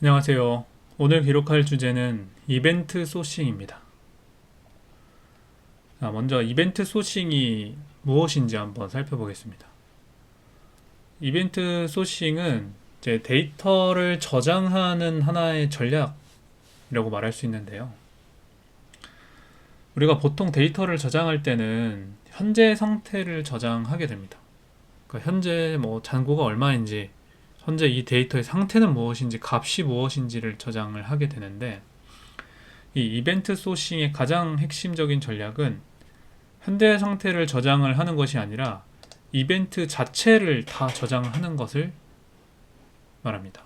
안녕하세요. 오늘 기록할 주제는 이벤트 소싱입니다. 먼저 이벤트 소싱이 무엇인지 한번 살펴보겠습니다. 이벤트 소싱은 이제 데이터를 저장하는 하나의 전략이라고 말할 수 있는데요. 우리가 보통 데이터를 저장할 때는 현재 상태를 저장하게 됩니다. 그러니까 현재 잔고가 얼마인지, 현재 이 데이터의 상태는 무엇인지, 값이 무엇인지를 저장을 하게 되는데, 이 이벤트 소싱의 가장 핵심적인 전략은 현재 상태를 저장을 하는 것이 아니라 이벤트 자체를 다 저장하는 것을 말합니다.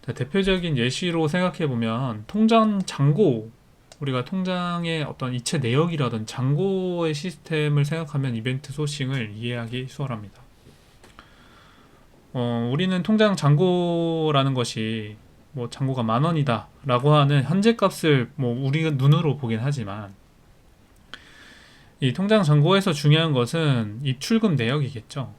자, 대표적인 예시로 생각해 보면 통장 잔고, 우리가 통장의 어떤 이체 내역이라든 잔고의 시스템을 생각하면 이벤트 소싱을 이해하기 수월합니다. 우리는 통장 잔고라는 것이 잔고가 10,000원이다 라고 하는 현재 값을 우리가 눈으로 보긴 하지만, 이 통장 잔고에서 중요한 것은 입출금 내역이겠죠.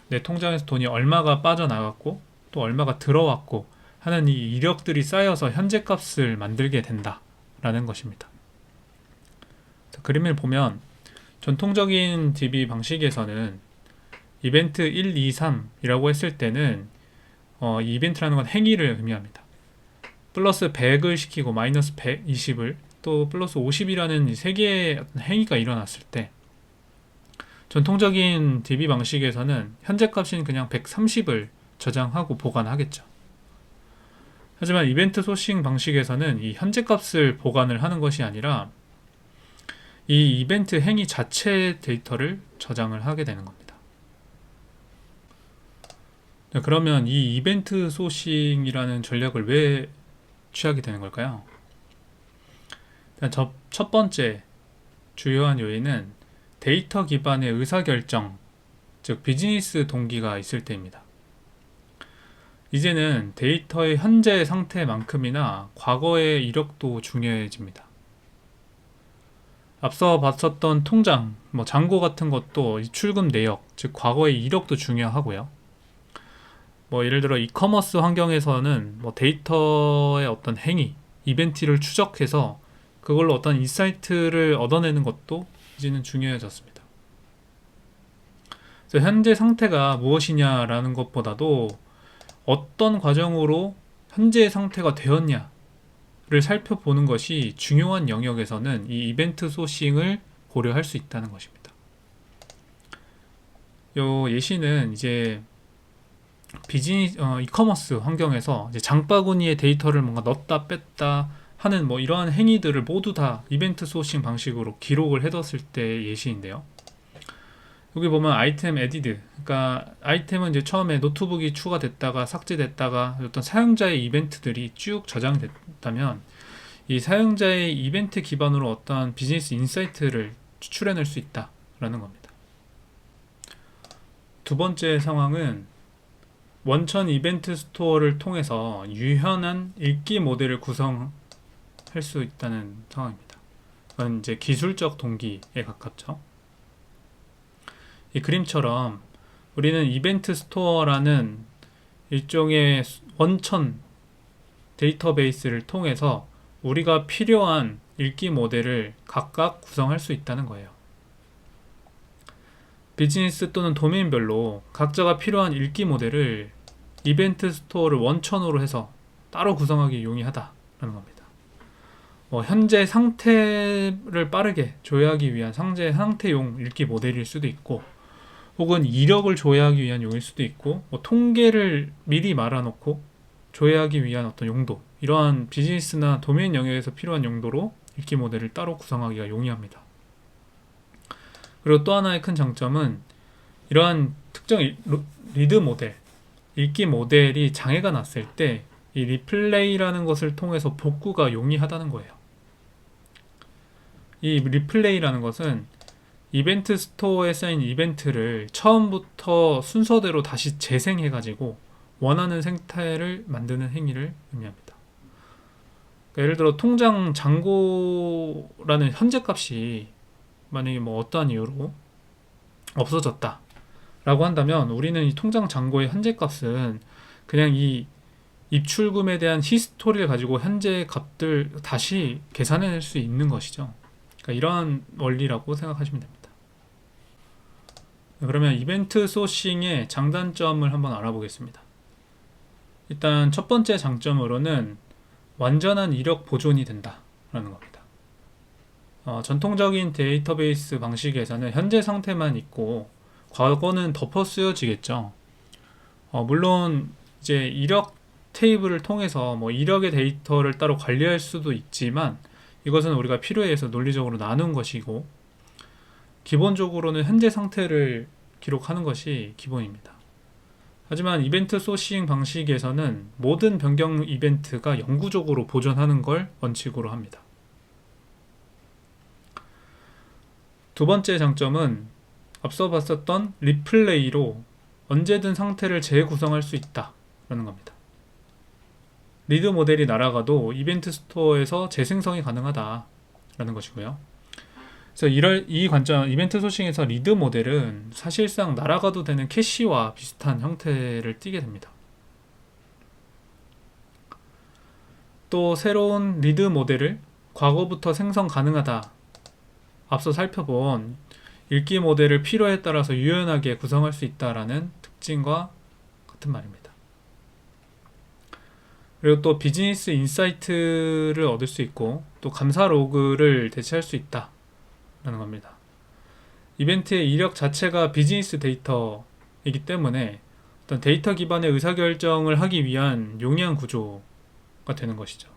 내 통장에서 돈이 얼마가 빠져나갔고 또 얼마가 들어왔고 하는 이 이력들이 쌓여서 현재 값을 만들게 된다라는 것입니다. 자, 그림을 보면 전통적인 DB 방식에서는 이벤트 1, 2, 3이라고 했을 때는 이 이벤트라는 건 행위를 의미합니다. 플러스 100을 시키고 마이너스 120을 또 플러스 50이라는 세 개의 행위가 일어났을 때, 전통적인 DB 방식에서는 현재 값인 그냥 130을 저장하고 보관하겠죠. 하지만 이벤트 소싱 방식에서는 이 현재 값을 보관을 하는 것이 아니라 이 이벤트 행위 자체 데이터를 저장을 하게 되는 겁니다. 그러면 이 이벤트 소싱이라는 전략을 왜 취하게 되는 걸까요? 첫 번째 주요한 요인은 데이터 기반의 의사결정, 즉 비즈니스 동기가 있을 때입니다. 이제는 데이터의 현재 상태만큼이나 과거의 이력도 중요해집니다. 앞서 봤었던 통장, 잔고 같은 것도 출금 내역, 즉 과거의 이력도 중요하고요. 예를 들어 이커머스 환경에서는 데이터의 어떤 행위, 이벤트를 추적해서 그걸로 어떤 인사이트를 얻어내는 것도 이제는 중요해졌습니다. 그래서 현재 상태가 무엇이냐라는 것보다도 어떤 과정으로 현재 상태가 되었냐를 살펴보는 것이 중요한 영역에서는 이 이벤트 소싱을 고려할 수 있다는 것입니다. 요 예시는 이제 이커머스 환경에서 이제 장바구니에 데이터를 뭔가 넣었다 뺐다 하는 이러한 행위들을 모두 다 이벤트 소싱 방식으로 기록을 해뒀을 때 예시인데요. 여기 보면 아이템 에디드, 그러니까 아이템은 이제 처음에 노트북이 추가됐다가 삭제됐다가 어떤 사용자의 이벤트들이 쭉 저장됐다면 이 사용자의 이벤트 기반으로 어떤 비즈니스 인사이트를 추출해낼 수 있다라는 겁니다. 두 번째 상황은 원천 이벤트 스토어를 통해서 유연한 읽기 모델을 구성할 수 있다는 상황입니다. 그건 이제 기술적 동기에 가깝죠. 이 그림처럼 우리는 이벤트 스토어라는 일종의 원천 데이터베이스를 통해서 우리가 필요한 읽기 모델을 각각 구성할 수 있다는 거예요. 비즈니스 또는 도메인별로 각자가 필요한 읽기 모델을 이벤트 스토어를 원천으로 해서 따로 구성하기 용이하다라는 겁니다. 현재 상태를 빠르게 조회하기 위한 상태용 읽기 모델일 수도 있고, 혹은 이력을 조회하기 위한 용일 수도 있고, 통계를 미리 말아놓고 조회하기 위한 어떤 용도, 이러한 비즈니스나 도메인 영역에서 필요한 용도로 읽기 모델을 따로 구성하기가 용이합니다. 그리고 또 하나의 큰 장점은 이러한 특정 리드 모델, 읽기 모델이 장애가 났을 때 이 리플레이라는 것을 통해서 복구가 용이하다는 거예요. 이 리플레이라는 것은 이벤트 스토어에 쌓인 이벤트를 처음부터 순서대로 다시 재생해가지고 원하는 생태를 만드는 행위를 의미합니다. 그러니까 예를 들어 통장 잔고라는 현재 값이 만약에 어떠한 이유로 없어졌다 라고 한다면, 우리는 이 통장 잔고의 현재 값은 그냥 이 입출금에 대한 히스토리를 가지고 현재 값들 다시 계산해낼 수 있는 것이죠. 그러니까 이러한 원리라고 생각하시면 됩니다. 그러면 이벤트 소싱의 장단점을 한번 알아보겠습니다. 일단 첫 번째 장점으로는 완전한 이력 보존이 된다라는 겁니다. 전통적인 데이터베이스 방식에서는 현재 상태만 있고 과거는 덮어 쓰여지겠죠. 물론 이제 이력 테이블을 통해서 뭐 이력의 데이터를 따로 관리할 수도 있지만 이것은 우리가 필요에 의해서 논리적으로 나눈 것이고 기본적으로는 현재 상태를 기록하는 것이 기본입니다. 하지만 이벤트 소싱 방식에서는 모든 변경 이벤트가 영구적으로 보존하는 걸 원칙으로 합니다. 두 번째 장점은 앞서 봤었던 리플레이로 언제든 상태를 재구성할 수 있다라는 겁니다. 리드 모델이 날아가도 이벤트 스토어에서 재생성이 가능하다라는 것이고요. 그래서 이 관점, 이벤트 소싱에서 리드 모델은 사실상 날아가도 되는 캐시와 비슷한 형태를 띠게 됩니다. 또 새로운 리드 모델을 과거부터 생성 가능하다. 앞서 살펴본 읽기 모델을 필요에 따라서 유연하게 구성할 수 있다라는 특징과 같은 말입니다. 그리고 또 비즈니스 인사이트를 얻을 수 있고 또 감사 로그를 대체할 수 있다라는 겁니다. 이벤트의 이력 자체가 비즈니스 데이터이기 때문에 어떤 데이터 기반의 의사결정을 하기 위한 용이한 구조가 되는 것이죠.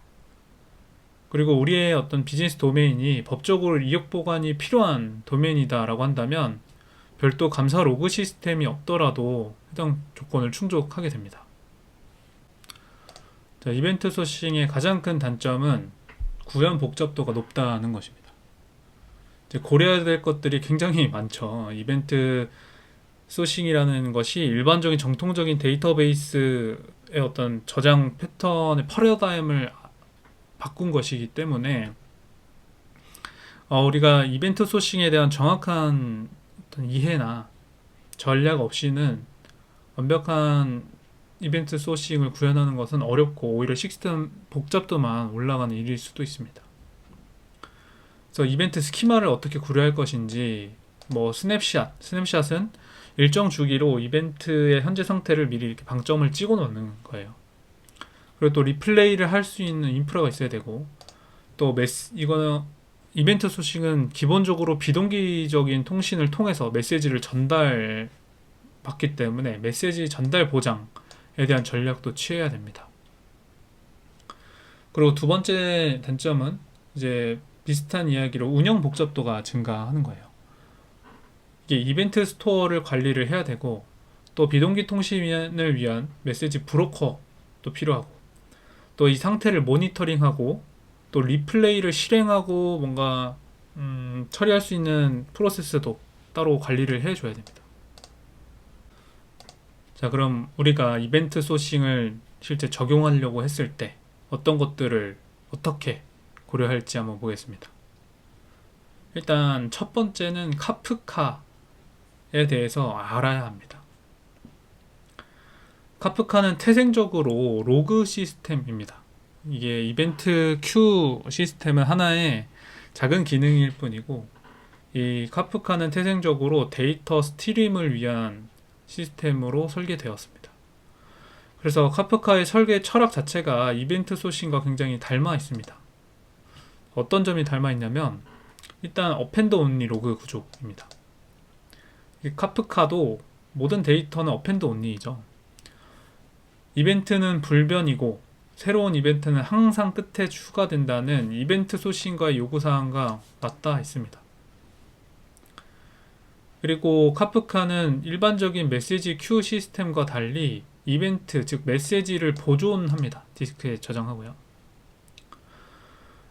그리고 우리의 어떤 비즈니스 도메인이 법적으로 이력 보관이 필요한 도메인이다라고 한다면 별도 감사 로그 시스템이 없더라도 해당 조건을 충족하게 됩니다. 자, 이벤트 소싱의 가장 큰 단점은 구현 복잡도가 높다는 것입니다. 이제 고려해야 될 것들이 굉장히 많죠. 이벤트 소싱이라는 것이 일반적인 정통적인 데이터베이스의 어떤 저장 패턴의 패러다임을 바꾼 것이기 때문에 우리가 이벤트 소싱에 대한 정확한 어떤 이해나 전략 없이는 완벽한 이벤트 소싱을 구현하는 것은 어렵고 오히려 시스템 복잡도만 올라가는 일일 수도 있습니다. 그래서 이벤트 스키마를 어떻게 구려할 것인지 스냅샷은 일정 주기로 이벤트의 현재 상태를 미리 이렇게 방점을 찍어 놓는 거예요. 그리고 또 리플레이를 할 수 있는 인프라가 있어야 되고 또 이거는 이벤트 소싱은 기본적으로 비동기적인 통신을 통해서 메시지를 전달받기 때문에 메시지 전달 보장에 대한 전략도 취해야 됩니다. 그리고 두 번째 단점은 이제 비슷한 이야기로 운영 복잡도가 증가하는 거예요. 이게 이벤트 스토어를 관리를 해야 되고 또 비동기 통신을 위한 메시지 브로커도 필요하고 또 이 상태를 모니터링하고 또 리플레이를 실행하고 뭔가 처리할 수 있는 프로세스도 따로 관리를 해줘야 됩니다. 자, 그럼 우리가 이벤트 소싱을 실제 적용하려고 했을 때 어떤 것들을 어떻게 고려할지 한번 보겠습니다. 일단 첫 번째는 카프카에 대해서 알아야 합니다. 카프카는 태생적으로 로그 시스템입니다. 이게 이벤트 큐 시스템은 하나의 작은 기능일 뿐이고 이 카프카는 태생적으로 데이터 스트림을 위한 시스템으로 설계되었습니다. 그래서 카프카의 설계 철학 자체가 이벤트 소싱과 굉장히 닮아 있습니다. 어떤 점이 닮아 있냐면 일단 어펜드 온리 로그 구조입니다. 카프카도 모든 데이터는 어펜드 온리이죠. 이벤트는 불변이고 새로운 이벤트는 항상 끝에 추가된다는 이벤트 소싱과의 요구사항과 맞닿아 있습니다. 그리고 카프카는 일반적인 메시지 큐 시스템과 달리 이벤트, 즉 메시지를 보존합니다. 디스크에 저장하고요.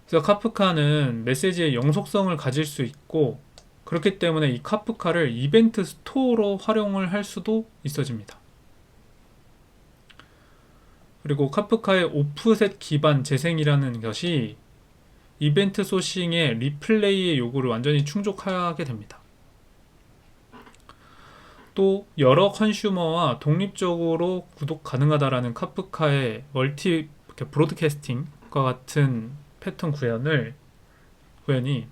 그래서 카프카는 메시지의 영속성을 가질 수 있고 그렇기 때문에 이 카프카를 이벤트 스토어로 활용을 할 수도 있어집니다. 그리고 카프카의 오프셋 기반 재생이라는 것이 이벤트 소싱의 리플레이의 요구를 완전히 충족하게 됩니다. 또 여러 컨슈머와 독립적으로 구독 가능하다라는 카프카의 멀티 브로드캐스팅과 같은 패턴 구현이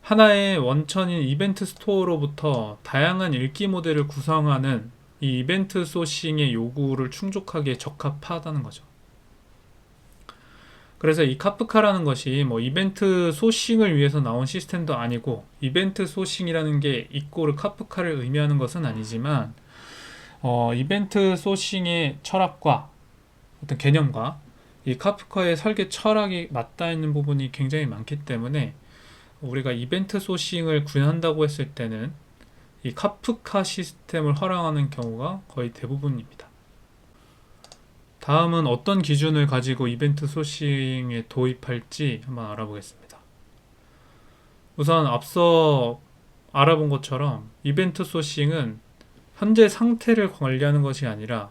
하나의 원천인 이벤트 스토어로부터 다양한 읽기 모델을 구성하는 이 이벤트 소싱의 요구를 충족하기에 적합하다는 거죠. 그래서 이 카프카라는 것이 뭐 이벤트 소싱을 위해서 나온 시스템도 아니고, 이벤트 소싱이라는 게 이꼬르 카프카를 의미하는 것은 아니지만, 이벤트 소싱의 철학과 어떤 개념과 이 카프카의 설계 철학이 맞닿아 있는 부분이 굉장히 많기 때문에, 우리가 이벤트 소싱을 구현한다고 했을 때는 이 카프카 시스템을 활용하는 경우가 거의 대부분입니다. 다음은 어떤 기준을 가지고 이벤트 소싱에 도입할지 한번 알아보겠습니다. 우선 앞서 알아본 것처럼 이벤트 소싱은 현재 상태를 관리하는 것이 아니라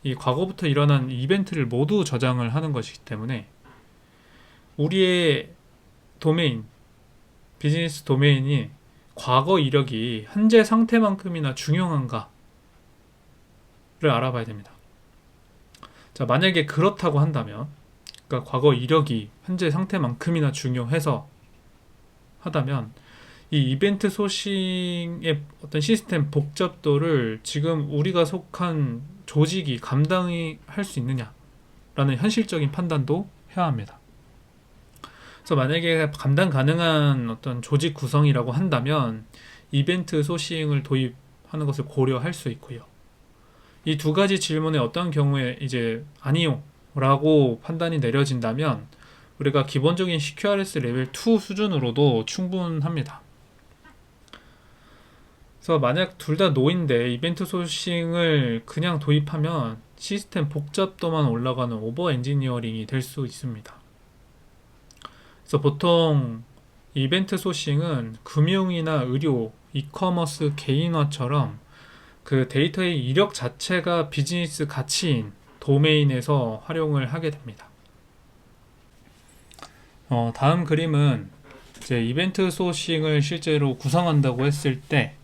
이 과거부터 일어난 이벤트를 모두 저장을 하는 것이기 때문에, 우리의 도메인, 비즈니스 도메인이 과거 이력이 현재 상태만큼이나 중요한가를 알아봐야 됩니다. 자, 만약에 그렇다고 한다면, 그러니까 과거 이력이 현재 상태만큼이나 중요해서 하다면, 이 이벤트 소싱의 어떤 시스템 복잡도를 지금 우리가 속한 조직이 감당이 할 수 있느냐라는 현실적인 판단도 해야 합니다. 그래서 만약에 감당 가능한 어떤 조직 구성이라고 한다면 이벤트 소싱을 도입하는 것을 고려할 수 있고요. 이 두 가지 질문에 어떤 경우에 이제 아니요 라고 판단이 내려진다면, 우리가 기본적인 CQRS 레벨 2 수준으로도 충분합니다. 그래서 만약 둘 다 노인데 이벤트 소싱을 그냥 도입하면 시스템 복잡도만 올라가는 오버 엔지니어링이 될 수 있습니다. 그래서 보통 이벤트 소싱은 금융이나 의료, 이커머스, 개인화처럼 그 데이터의 이력 자체가 비즈니스 가치인 도메인에서 활용을 하게 됩니다. 다음 그림은 이제 이벤트 소싱을 실제로 구성한다고 했을 때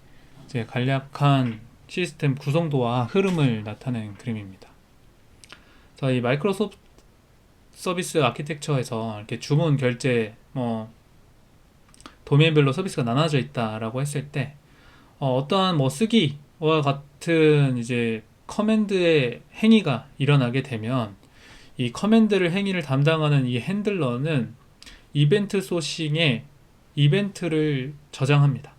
이제 간략한 시스템 구성도와 흐름을 나타낸 그림입니다. 자, 이 마이크로소프트 서비스 아키텍처에서 이렇게 주문, 결제, 도메인별로 서비스가 나눠져 있다라고 했을 때, 어떠한 쓰기와 같은 이제 커맨드의 행위가 일어나게 되면, 이 커맨드를 행위를 담당하는 이 핸들러는 이벤트 소싱에 이벤트를 저장합니다.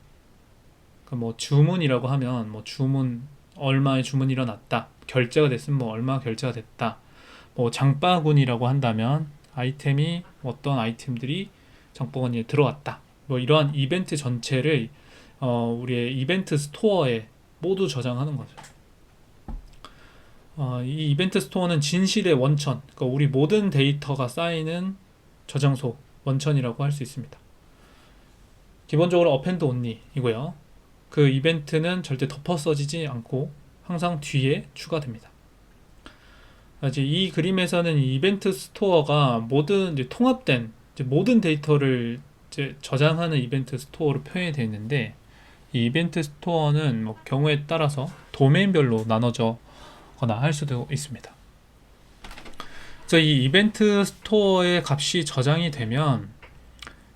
그러니까 주문이라고 하면 주문, 얼마의 주문이 일어났다, 결제가 됐으면 얼마 결제가 됐다, 장바구니라고 한다면 아이템이 어떤 아이템들이 장바구니에 들어왔다, 이러한 이벤트 전체를 우리의 이벤트 스토어에 모두 저장하는 거죠. 이 이벤트 스토어는 진실의 원천, 그러니까 우리 모든 데이터가 쌓이는 저장소, 원천이라고 할 수 있습니다. 기본적으로 append only이고요. 그 이벤트는 절대 덮어 써지지 않고 항상 뒤에 추가됩니다. 이 그림에서는 이 이벤트 스토어가 모든 이제 통합된 모든 데이터를 이제 저장하는 이벤트 스토어로 표현이 되어 있는데, 이 이벤트 스토어는 경우에 따라서 도메인별로 나눠져거나 할 수도 있습니다. 그래서 이 이벤트 스토어의 값이 저장이 되면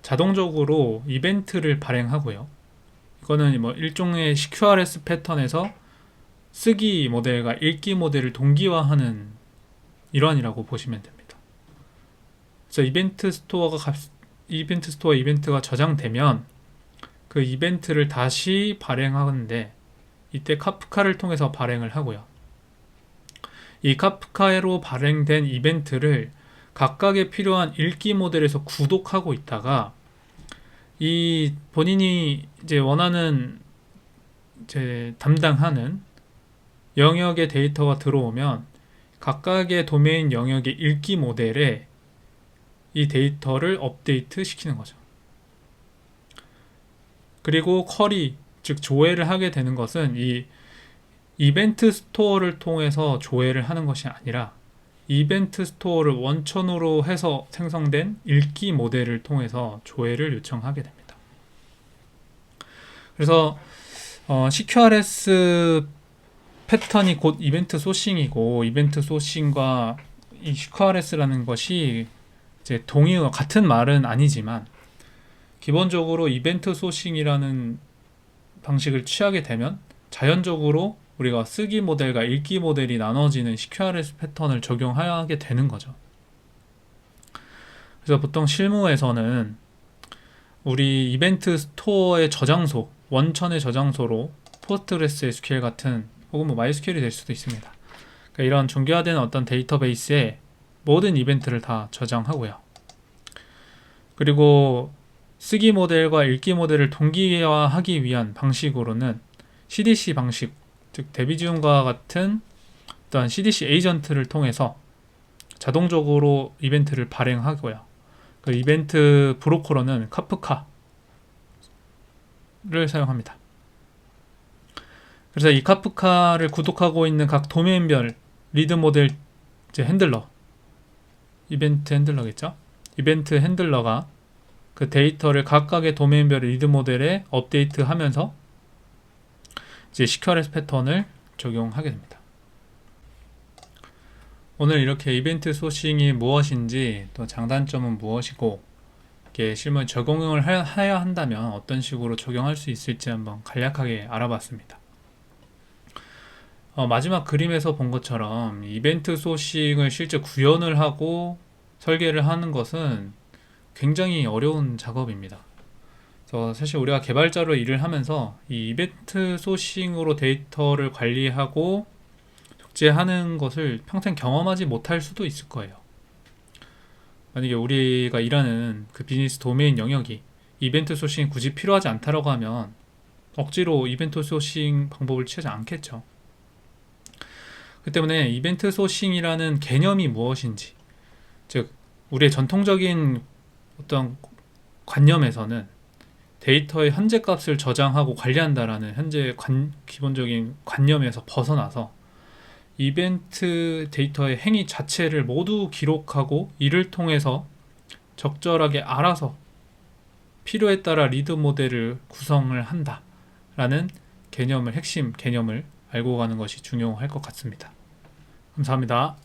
자동적으로 이벤트를 발행하고요. 이거는 일종의 CQRS 패턴에서 쓰기 모델과 읽기 모델을 동기화하는 일환이라고 보시면 됩니다. 그래서 이벤트 이벤트가 저장되면 그 이벤트를 다시 발행하는데, 이때 카프카를 통해서 발행을 하고요. 이 카프카로 발행된 이벤트를 각각의 필요한 읽기 모델에서 구독하고 있다가, 이 본인이 이제 원하는 이제 담당하는 영역의 데이터가 들어오면 각각의 도메인 영역의 읽기 모델에 이 데이터를 업데이트 시키는 거죠. 그리고 쿼리, 즉 조회를 하게 되는 것은 이 이벤트 스토어를 통해서 조회를 하는 것이 아니라 이벤트 스토어를 원천으로 해서 생성된 읽기 모델을 통해서 조회를 요청하게 됩니다. 그래서 CQRS 패턴이 곧 이벤트 소싱이고, 이벤트 소싱과 이 CQRS라는 것이 이제 동의어 같은 말은 아니지만, 기본적으로 이벤트 소싱이라는 방식을 취하게 되면 자연적으로 우리가 쓰기 모델과 읽기 모델이 나눠지는 CQRS 패턴을 적용하게 되는 거죠. 그래서 보통 실무에서는 우리 이벤트 스토어의 저장소, 원천의 저장소로 포스트그레스 SQL 같은, 혹은 뭐 MySQL이 될 수도 있습니다. 그러니까 이런 종교화된 어떤 데이터베이스에 모든 이벤트를 다 저장하고요. 그리고 쓰기 모델과 읽기 모델을 동기화하기 위한 방식으로는 CDC 방식, 즉 데비지움과 같은 어떤 CDC 에이전트를 통해서 자동적으로 이벤트를 발행하고요. 그 이벤트 브로커로는 카프카를 사용합니다. 그래서 이 카프카를 구독하고 있는 각 도메인별 리드 모델 이제 핸들러, 이벤트 핸들러겠죠? 이벤트 핸들러가 그 데이터를 각각의 도메인별 리드 모델에 업데이트하면서 이제 CQRS 패턴을 적용하게 됩니다. 오늘 이렇게 이벤트 소싱이 무엇인지, 또 장단점은 무엇이고, 이게 실무에 적용을 해야 한다면 어떤 식으로 적용할 수 있을지 한번 간략하게 알아봤습니다. 마지막 그림에서 본 것처럼 이벤트 소싱을 실제 구현을 하고 설계를 하는 것은 굉장히 어려운 작업입니다. 그래서 사실 우리가 개발자로 일을 하면서 이 이벤트 소싱으로 데이터를 관리하고 적재하는 것을 평생 경험하지 못할 수도 있을 거예요. 만약에 우리가 일하는 그 비즈니스 도메인 영역이 이벤트 소싱이 굳이 필요하지 않다라고 하면 억지로 이벤트 소싱 방법을 취하지 않겠죠. 그 때문에 이벤트 소싱이라는 개념이 무엇인지, 즉 우리의 전통적인 어떤 관념에서는 데이터의 현재 값을 저장하고 관리한다라는 기본적인 관념에서 벗어나서 이벤트 데이터의 행위 자체를 모두 기록하고 이를 통해서 적절하게 알아서 필요에 따라 리드 모델을 구성을 한다라는 핵심 개념을 알고 가는 것이 중요할 것 같습니다. 감사합니다.